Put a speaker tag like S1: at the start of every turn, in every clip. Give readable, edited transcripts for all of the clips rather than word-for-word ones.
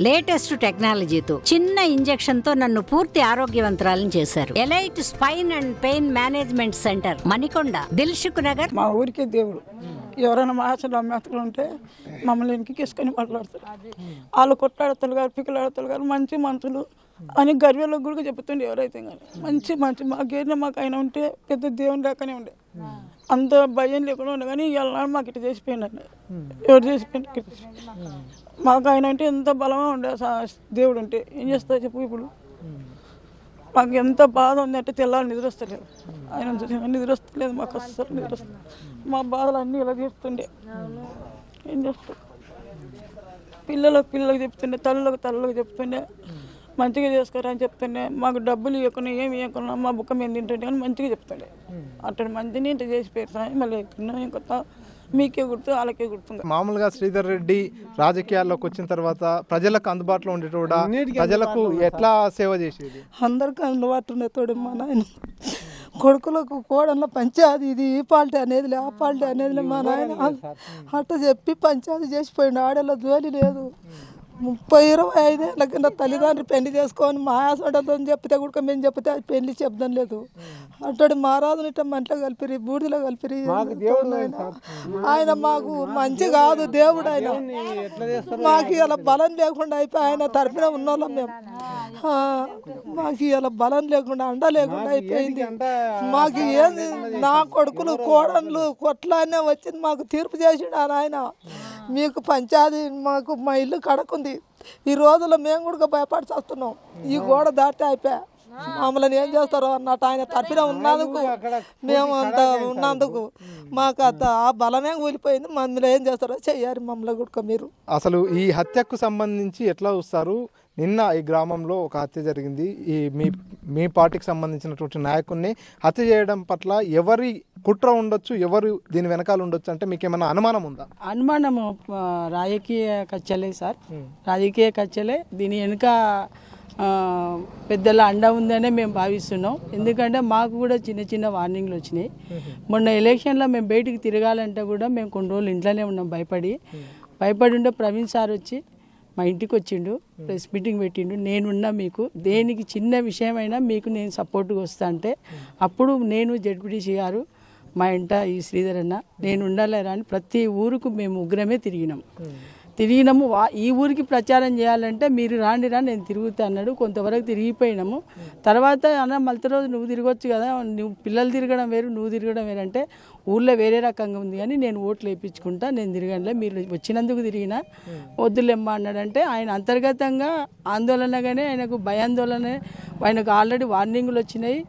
S1: Latest టెక్నాలజీతో చిన్న injection తో నన్ను పూర్తి ఆరోగ్యవంతురాలను చేశారు. Elite spine and pain management centre, Manikonda, Dilsukh Nagar.
S2: మా ఊరికే దేవుడు. ఎవరైనా మా ఆశలు అమ్మేతలు ఉంటే మమ్మల్ని ఇంటికిసుకొని మాట్లాడతారు. వాళ్ళు కొట్లాడతారు గారు, పిక్కలాడతారు గారు, మంచి మనుషులు అని గర్వంలో కూడా చెప్తుండే. ఎవరైతే కానీ మంచి మంచి మా గేరిన మాకు ఆయన ఉంటే పెద్ద దేవుని దాకానే ఉండే, అంత భయం లేకుండా ఉండే. కానీ ఇవాళ మాకు ఇట్లా చేసిపోయిందండి. ఎవరు చేసిపోయింది మాకు ఆయన అంటే ఎంత బలంగా ఉండే దేవుడు ఉంటే. ఏం చేస్తా చెప్పు. ఇప్పుడు మాకు ఎంత బాధ ఉంది అంటే తెల్లారి నిద్ర వస్తలేదు. ఆయన నిద్ర వస్తలేదు మాకు, అస్సలు నిద్ర వస్తుంది. మా బాధలు అన్నీ ఇలా తీరుతుండే. ఏం చేస్తాం, పిల్లలకు చెప్తుండే, తల్లులకు చెప్తుండే మంచిగా చేసుకోరా అని చెప్తుండే. మాకు డబ్బులు ఇవ్వకుండా ఏమి ఇవ్వకుండా మా బుక్క మీద తింటుండే అని మంచిగా చెప్తుండే. అట్లా మంచిని ఇంటి చేసి పెడతాను. మళ్ళీ ఇంకొక మీకే గుర్తు, వాళ్ళకే గుర్తుంది.
S3: మామూలుగా శ్రీధర్ రెడ్డి రాజకీయాల్లోకి వచ్చిన తర్వాత ప్రజలకు అందుబాటులో ఉండేటోడా, ప్రజలకు ఎట్లా సేవ చేసేది?
S2: అందరికీ అందుబాటులో ఉండేతోడు. మా నాయన కొడుకులకు కోడల్లో పంచాయతీ, ఇది ఈ పార్టీ అనేదిలే ఆ పార్టీ అనేదిలే మా నాయన అట్ట చెప్పి పంచాయతీ చేసిపోయిండు. ఆడలో జోలి లేదు. 30-25 ఏళ్ళ కింద తల్లిదండ్రులు పెళ్లి చేసుకొని మా ఆశతో చెప్తే కూడా మేము చెప్తే పెళ్లి చెప్దాం లేదు. అట్టడు మహారాజుని ఇట్లా మంటలో కలిపిరి, బూడిదలో కలిపిరి. ఆయన మాకు మంచి కాదు దేవుడు. ఆయన మాకు ఇలా బలం లేకుండా అయిపోయి ఆయన తరపున ఉన్నోళ్ళం మేము. మాకు ఇలా బలం లేకుండా, అండ లేకుండా అయిపోయింది. మాకు ఏంది, నా కొడుకులు కోడళ్ళు కొట్లానే వచ్చింది. మాకు తీర్పు చేసిండు ఆయన. మీకు పంచాయతీ, మాకు మా ఇల్లు కడకుంది. ఈ రోజుల్లో మేము కూడా భయపడి చేస్తున్నాం. ఈ గోడ దాటి అయిపోయా మమ్మల్ని ఏం చేస్తారో అన్నట్టు ఆయన తరపున ఉన్నందుకు, మేము అంత ఉన్నందుకు మాకు అంత ఆ బలమే కూలిపోయింది. మమ్మల్ని ఏం చేస్తారో చెయ్యాలి మమ్మల్ని కూడా మీరు.
S3: అసలు ఈ హత్యకు సంబంధించి ఎట్లా చూస్తారు? నిన్న ఈ గ్రామంలో ఒక హత్య జరిగింది. ఈ మీ పార్టీకి సంబంధించినటువంటి నాయకుడిని హత్య చేయడం పట్ల ఎవరి కుట్ర ఉండొచ్చు, ఎవరు దీని వెనకాల ఉండొచ్చు అంటే మీకు ఏమైనా అనుమానం ఉందా?
S4: అనుమానము రాజకీయ కచ్చలే సార్, రాజకీయ కచ్చలే. దీని వెనుక పెద్దల అండ ఉందనే మేము భావిస్తున్నాం. ఎందుకంటే మాకు కూడా చిన్న చిన్న వార్నింగ్లు వచ్చినాయి. మొన్న ఎలక్షన్లో మేము బయటికి తిరగాలంటే కూడా మేము కొన్ని రోజులు ఇంట్లోనే ఉన్నాం భయపడి ఉండే. ప్రవీణ్ సార్ వచ్చి మా ఇంటికి వచ్చిండు, ప్రెస్ మీటింగ్ పెట్టిండు. నేనున్నా, మీకు దేనికి చిన్న విషయమైనా మీకు నేను సపోర్ట్గా వస్తా అంటే అప్పుడు నేను జడ్పీటీసీ గారు మా ఇంట ఈ శ్రీధర్ అన్న నేను ఉండాలేరా అని ప్రతి ఊరుకు మేము ముగ్గురమే తిరిగినాము. ఈ ఊరికి ప్రచారం చేయాలంటే మీరు రాండిరా నేను తిరుగుతా అన్నాడు. కొంతవరకు తిరిగిపోయినాము. తర్వాత అన్న మళ్ళీ రోజు నువ్వు తిరగొచ్చు కదా, నువ్వు పిల్లలు తిరగడం వేరు, నువ్వు తిరగడం వేరు అంటే ఊళ్ళో వేరే రకంగా ఉంది కానీ నేను ఓట్లు వేయించుకుంటా, నేను తిరగలే, మీరు వచ్చినందుకు తిరిగినా వద్దులేమ్మా అన్నాడంటే ఆయన అంతర్గతంగా ఆందోళనగానే ఆయనకు భయాందోళన, ఆయనకు ఆల్రెడీ వార్నింగులు వచ్చినాయి.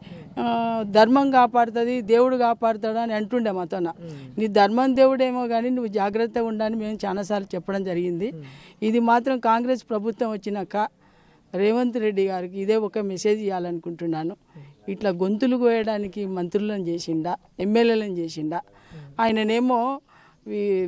S4: ధర్మం కాపాడుతుంది, దేవుడు కాపాడుతాడు అని అంటుండే మాతోన. నీ ధర్మం దేవుడేమో కానీ నువ్వు జాగ్రత్తగా ఉండని మేము చాలాసార్లు చెప్పడం జరిగింది. ఇది మాత్రం కాంగ్రెస్ ప్రభుత్వం వచ్చినాక రేవంత్ రెడ్డి గారికి ఇదే ఒక మెసేజ్ ఇవ్వాలనుకుంటున్నాను. ఇట్లా గొంతులు కోయడానికి మంత్రులను చేసిండా, ఎమ్మెల్యేలను చేసిండా. ఆయననేమో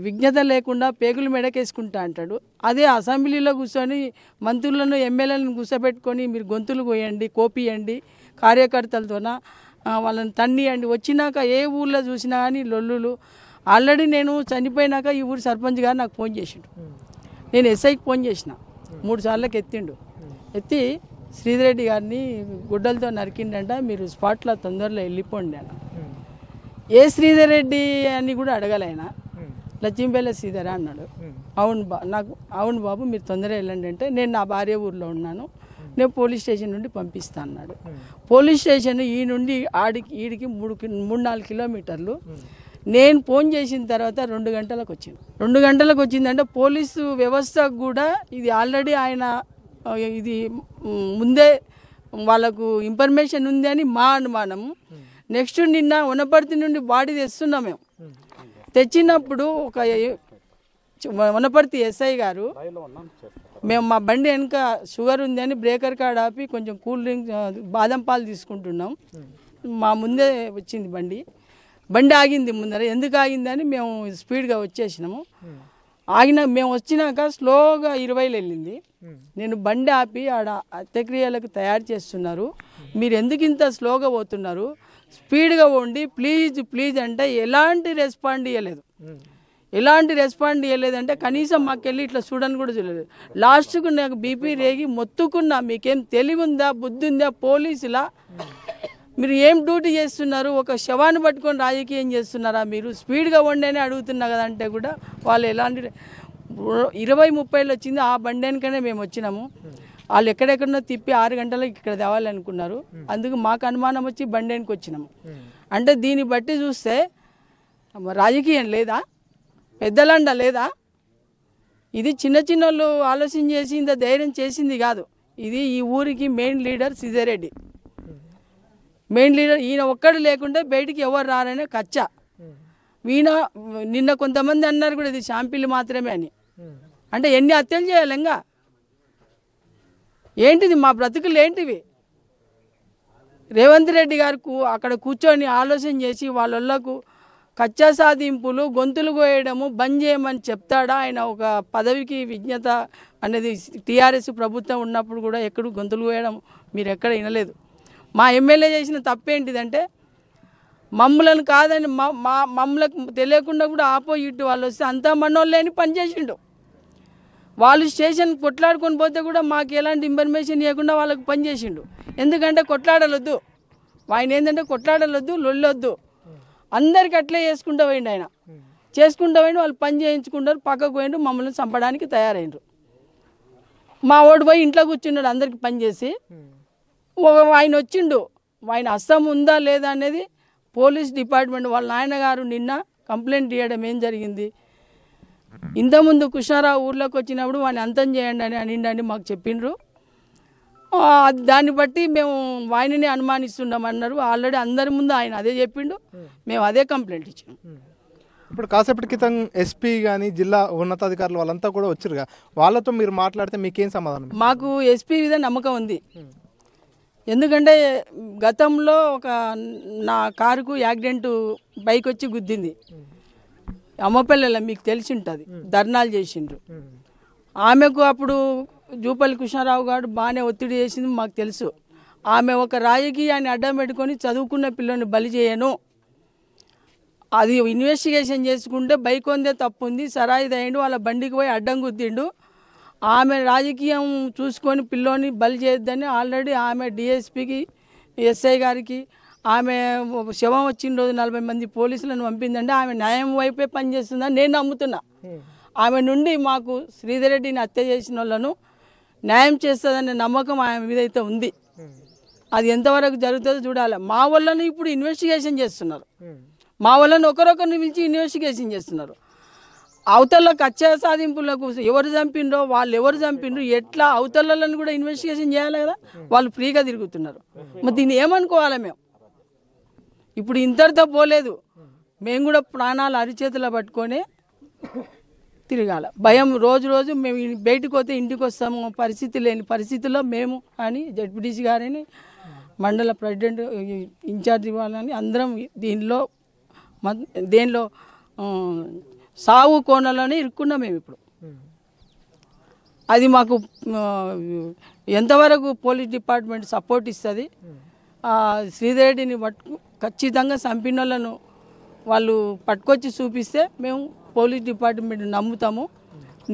S4: విజ్ఞత లేకుండా పేగులు మెడకేసుకుంటా అంటాడు. అదే అసెంబ్లీలో కూర్చొని మంత్రులను ఎమ్మెల్యేలను కూర్చోబెట్టుకొని మీరు గొంతులు కోయండి, కోపియండి, కార్యకర్తలతోన వాళ్ళని తన్నియండి. వచ్చినాక ఏ ఊళ్ళో చూసినా కానీ లొల్లులు. ఆల్రెడీ నేను చనిపోయినాక ఈ ఊరు సర్పంచ్ గారు నాకు ఫోన్ చేసిండు. నేను ఎస్ఐకి ఫోన్ చేసిన 3 సార్లకు ఎత్తి శ్రీధర్ రెడ్డి గారిని గుడ్డలతో నరికిండంట, మీరు స్పాట్లో తొందరలో వెళ్ళిపోండి అన్న. ఏ శ్రీధర్ రెడ్డి అని కూడా అడగలేన, లక్ష్మీపల్లి శ్రీధర్ అన్నాడు. అవును బాబు మీరు తొందరగా వెళ్ళండి అంటే నేను నా భార్య ఊర్లో ఉన్నాను, నేను పోలీస్ స్టేషన్ నుండి పంపిస్తా అన్నాడు. పోలీస్ స్టేషన్ ఈ నుండి ఈడికి 3-4 కిలోమీటర్లు. నేను ఫోన్ చేసిన తర్వాత 2 గంటలకు వచ్చింది. 2 గంటలకు వచ్చిందంటే పోలీసు వ్యవస్థకు కూడా ఇది ఆల్రెడీ ఆయన ఇది ముందే వాళ్ళకు ఇన్ఫర్మేషన్ ఉంది అని మా అనుమానము. నెక్స్ట్ నిన్న వనపర్తి నుండి బాడీ తెస్తున్నాం మేము. తెచ్చినప్పుడు ఒక వనపర్తి ఎస్ఐ గారు మేము మా బండి వెనుక షుగర్ ఉంది అని బ్రేకర్ కాడ ఆపి కొంచెం కూల్ డ్రింక్, బాదం పాలు తీసుకుంటున్నాం. మా ముందే వచ్చింది బండి ఆగింది ముందర. ఎందుకు ఆగిందని మేము స్పీడ్గా వచ్చేసినాము. మేము వచ్చినాక స్లోగా 20లో వెళ్ళింది. నేను బండి ఆపి ఆడ అంత్యక్రియలకు తయారు చేస్తున్నారు, మీరు ఎందుకు ఇంత స్లోగా పోతున్నారు, స్పీడ్గా పోండి ప్లీజ్ అంటే ఎలాంటి రెస్పాండ్ ఇవ్వలేదు. ఎలాంటి రెస్పాండ్ చేయలేదంటే కనీసం మాకెళ్ళి ఇట్లా చూడని కూడా చూడలేదు. లాస్ట్కు నాకు బీపీ రేగి మొత్తుకున్నా, మీకేం తెలివి ఉందా, బుద్ధి ఉందా, పోలీసులా మీరు ఏం డ్యూటీ చేస్తున్నారు, ఒక శవాన్ని పట్టుకొని రాజకీయం చేస్తున్నారా, మీరు స్పీడ్గా వండేనే అడుగుతున్నా కదా అంటే కూడా వాళ్ళు ఎలాంటి 20-30 వచ్చింది ఆ బండేనికనే మేము వచ్చినాము. వాళ్ళు ఎక్కడెక్కడనో తిప్పి 6 గంటలకు ఇక్కడ తేవాలనుకున్నారు. అందుకు మాకు అనుమానం వచ్చి బండేనికి వచ్చినాము. అంటే దీన్ని బట్టి చూస్తే రాజకీయం లేదా, పెద్దలండ లేదా, ఇది చిన్న చిన్న వాళ్ళు ఆలోచన చేసి ఇంత ధైర్యం చేసింది కాదు. ఇది ఈ ఊరికి main leader Siddha Reddy, main leader. ఈయన ఒక్కడు లేకుంటే బయటికి ఎవరు రారనే కచ్చా. ఈయన నిన్న కొంతమంది అన్నారు కూడా ఇది షాంపిల్ మాత్రమే అని. అంటే ఎన్ని హత్యలు చేయాలి ఇంకా? ఏంటిది మా బ్రతుకులు ఏంటివి? రేవంత్ రెడ్డి గారు అక్కడ కూర్చొని ఆలోచన చేసి వాళ్ళకు కచ్చా సాధింపులు, గొంతులు కోయడము బంద్ చేయమని చెప్తాడా? ఆయన ఒక పదవికి విజ్ఞత అనేది టీఆర్ఎస్ ప్రభుత్వం ఉన్నప్పుడు కూడా ఎక్కడ గొంతులు కోయడం మీరు ఎక్కడ వినలేదు. మా ఎమ్మెల్యే చేసిన తప్పేంటిదంటే మమ్మలను కాదని మమ్మలకు తెలియకుండా కూడా ఆపోజిట్ వాళ్ళు వస్తే అంతా మనోళ్ళని పనిచేసిండు. వాళ్ళు స్టేషన్ కొట్లాడుకొని పోతే కూడా మాకు ఎలాంటి ఇన్ఫర్మేషన్ ఇవ్వకుండా వాళ్ళకు పనిచేసిండు. ఎందుకంటే కొట్లాడలొద్దు, ఆయన ఏంటంటే కొట్లాడలొద్దు, లొల్లొద్దు, అందరికి అట్లే చేసుకుంటూ పోయిండు. ఆయన చేసుకుంటూ పోయిండు, వాళ్ళు పని చేయించుకుంటారు, పక్కకు పోయిండు, మమ్మల్ని చంపడానికి తయారైండ్రు. మా ఓడి పోయి ఇంట్లో కూర్చున్నాడు అందరికి పని చేసి. ఆయన వచ్చిండు, ఆయన హస్తం ఉందా లేదా అనేది పోలీస్ డిపార్ట్మెంట్ వాళ్ళ నాయనగారు నిన్న కంప్లైంట్ ఇవ్వడం ఏం జరిగింది. ఇంతకుముందు కృష్ణారావు ఊర్లోకి వచ్చినప్పుడు వాడిని అంతం చేయండి అని అనిండని మాకు చెప్పిండ్రు. దాన్ని బట్టి మేము ఆయననే అనుమానిస్తున్నామన్నారు. ఆల్రెడీ అందరి ముందు ఆయన అదే చెప్పిండు, మేము అదే కంప్లైంట్ ఇచ్చాము.
S3: ఇప్పుడు కాసేపటి క్రితం ఎస్పీ కానీ జిల్లా ఉన్నతాధికారులు వాళ్ళంతా కూడా వచ్చారుగా, వాళ్ళతో మీరు మాట్లాడితే మీకేం సమాధానం?
S4: మాకు ఎస్పీ మీద నమ్మకం ఉంది. ఎందుకంటే గతంలో నా కారుకు యాక్సిడెంట్ బైక్ వచ్చి గుద్దింది అమ్మపల్లెలో, మీకు తెలిసి ఉంటుంది, ధర్నాలు చేసిండ్రు. ఆమెకు అప్పుడు జూపల్లి కృష్ణారావు గారు బాగానే ఒత్తిడి చేసింది మాకు తెలుసు. ఆమె ఒక రాజకీయాన్ని అడ్డం పెట్టుకొని చదువుకున్న పిల్లని బలి చేయను, అది ఇన్వెస్టిగేషన్ చేసుకుంటే బైక్ ఉందే తప్పు ఉంది, సరాయి అయ్యిండు, వాళ్ళ బండికి పోయి అడ్డం గుద్దిండు, ఆమె రాజకీయం చూసుకొని పిల్లోని బలి చేయొద్దని ఆల్రెడీ ఆమె డిఎస్పీకి, ఎస్ఐ గారికి, ఆమె శవం వచ్చిన రోజు 40 మంది పోలీసులను పంపిందంటే ఆమె న్యాయం వైపే పనిచేస్తుందని నేను నమ్ముతున్నా. ఆమె నుండి మాకు శ్రీధర్ రెడ్డిని హత్య చేసిన వాళ్ళను న్యాయం చేస్తుందనే నమ్మకం ఆమె మీద అయితే ఉంది. అది ఎంతవరకు జరుగుతుందో చూడాలి. మా వాళ్ళను ఇప్పుడు ఇన్వెస్టిగేషన్ చేస్తున్నారు, మా వాళ్ళని ఒకరొకరిని పిలిచి ఇన్వెస్టిగేషన్ చేస్తున్నారు. అవతల కచ్చా సాధింపులకు ఎవరు చంపిండ్రో, వాళ్ళు ఎవరు చంపిండ్రు, ఎట్లా అవతలను కూడా ఇన్వెస్టిగేషన్ చేయాలి కదా. వాళ్ళు ఫ్రీగా తిరుగుతున్నారు, మరి దీన్ని ఏమనుకోవాలి? మేము ఇప్పుడు ఇంతటితో పోలేదు, మేము కూడా ప్రాణాలు అరిచేతులు పట్టుకొని తిరగాల. భయం రోజు రోజు మేము బయటకు పోతే ఇంటికి వస్తాము పరిస్థితి లేని పరిస్థితుల్లో మేము అని జడ్పీటీసీ గారిని, మండల ప్రెసిడెంట్, ఇన్ఛార్జ్ ఇవ్వాలని అందరం దేనిలో సాగు కోణంలోనే ఇరుక్కున్నాం మేము ఇప్పుడు. అది మాకు ఎంతవరకు పోలీస్ డిపార్ట్మెంట్ సపోర్ట్ ఇస్తుంది? శ్రీధర్ రెడ్డిని ఖచ్చితంగా చంపిన వాళ్ళను వాళ్ళు పట్టుకొచ్చి చూపిస్తే మేము పోలీస్ డిపార్ట్మెంట్ నమ్ముతాము.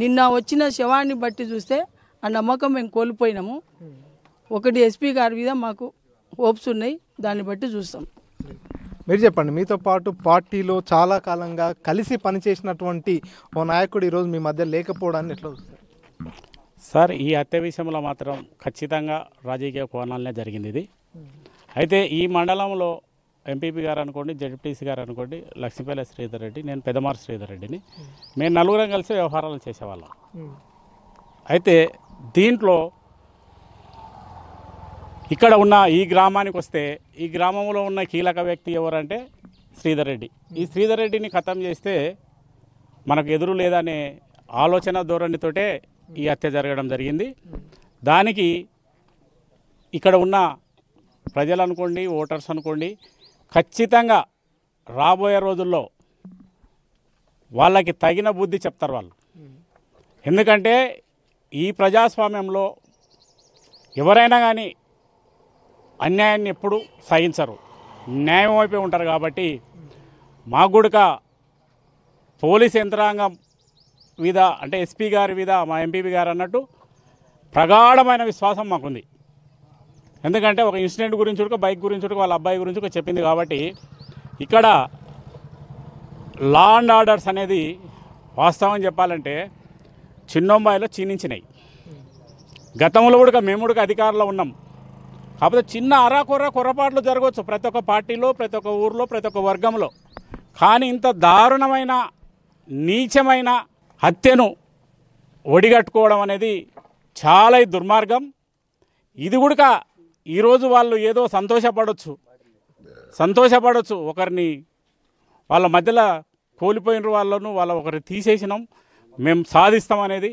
S4: నిన్న వచ్చిన శవాన్ని బట్టి చూస్తే ఆ నమ్మకం మేము కోల్పోయినాము. ఒకటి ఎస్పీ గారి మీద మాకు హోప్స్ ఉన్నాయి, దాన్ని బట్టి చూస్తాం.
S3: మీరు చెప్పండి, మీతో పాటు పార్టీలో చాలా కాలంగా కలిసి పనిచేసినటువంటి ఓ నాయకుడు ఈరోజు మీ మధ్య లేకపోవడాన్ని ఎట్లా చూస్తారు?
S5: సార్, ఈ హత్య విషయంలో మాత్రం ఖచ్చితంగా రాజకీయ కోణాలనే జరిగింది ఇది. అయితే ఈ మండలంలో ఎంపీపీ గారు అనుకోండి, జడ్పీటీసీ గారు అనుకోండి, లక్ష్మీపల్లి శ్రీధర్ రెడ్డి, నేను పెదమార్ శ్రీధర్ రెడ్డిని, మేము నలుగురం కలిసి వ్యవహారాలు చేసేవాళ్ళం. అయితే దీంట్లో ఇక్కడ ఉన్న ఈ గ్రామానికి వస్తే, ఈ గ్రామంలో ఉన్న కీలక వ్యక్తి ఎవరంటే శ్రీధర్ రెడ్డి. ఈ శ్రీధర్ రెడ్డిని ఖతం చేస్తే మనకు ఎదురు లేదనే ఆలోచన ధోరణితోటే ఈ హత్య జరగడం జరిగింది. దానికి ఇక్కడ ఉన్న ప్రజలు అనుకోండి, ఓటర్స్ అనుకోండి, ఖచ్చితంగా రాబోయే రోజుల్లో వాళ్ళకి తగిన బుద్ధి చెప్తారు వాళ్ళు. ఎందుకంటే ఈ ప్రజాస్వామ్యంలో ఎవరైనా కానీ అన్యాయాన్ని ఎప్పుడు సహించరు, న్యాయం వైపే ఉంటారు. కాబట్టి మాకు కూడా పోలీస్ యంత్రాంగం మీద అంటే ఎస్పీ గారి మీద మా ఎంపీపీ గారు అన్నట్టు ప్రగాఢమైన విశ్వాసం మాకుంది. ఎందుకంటే ఒక ఇన్సిడెంట్ గురించి కూడా బైక్ గురించి కూడా వాళ్ళ అబ్బాయి గురించి కూడా చెప్పింది కాబట్టి ఇక్కడ లా అండ్ ఆర్డర్స్ అనేది వాస్తవం చెప్పాలంటే చిన్నొంబాయిలో క్షీణించినాయి. గతంలో కూడా మేము కూడా అధికారంలో ఉన్నాం. కాకపోతే చిన్న కొరపాట్లు జరగవచ్చు ప్రతి ఒక్క పార్టీలో, ప్రతి ఒక్క ఊర్లో, ప్రతి ఒక్క వర్గంలో. కానీ ఇంత దారుణమైన నీచమైన హత్యను ఒడిగట్టుకోవడం అనేది చాలా దుర్మార్గం. ఇది కూడా ఈరోజు వాళ్ళు ఏదో సంతోషపడవచ్చు ఒకరిని వాళ్ళ మధ్యలో కోల్పోయిన వాళ్ళ ఒకరిని తీసేసినాం మేము సాధిస్తాం అనేది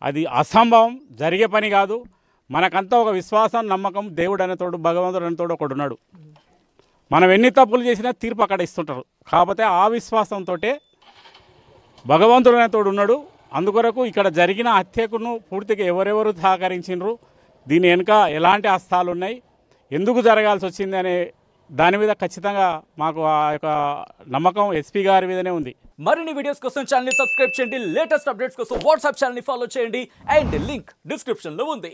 S5: అది అసంభవం, జరిగే పని కాదు. మనకంతా ఒక విశ్వాసం, నమ్మకం, దేవుడు అనేతోడు, భగవంతుడు అనేతోడు ఒకడు ఉన్నాడు. మనం ఎన్ని తప్పులు చేసినా తీర్పు అక్కడ ఇస్తుంటారు. కాకపోతే ఆ విశ్వాసంతో భగవంతుడు అనేతోడు ఉన్నాడు. అందుకొరకు ఇక్కడ జరిగిన హత్యకును పూర్తిగా ఎవరెవరు సహకరించినరు, దీని వెనుక ఎలాంటి హస్తాలు ఉన్నాయి, ఎందుకు జరగాల్సి వచ్చింది అనే దాని మీద ఖచ్చితంగా మాకు ఆ యొక్క నమ్మకం ఎస్పీ గారి మీదనే ఉంది.
S6: మరిన్ని వీడియోస్ కోసం ఛానల్ ని సబ్స్క్రైబ్ చేయండి, లేటెస్ట్ అప్డేట్స్ కోసం వాట్సాప్ ఛానల్ ని ఫాలో చేయండి అండ్ లింక్ డిస్క్రిప్షన్ లో ఉంది.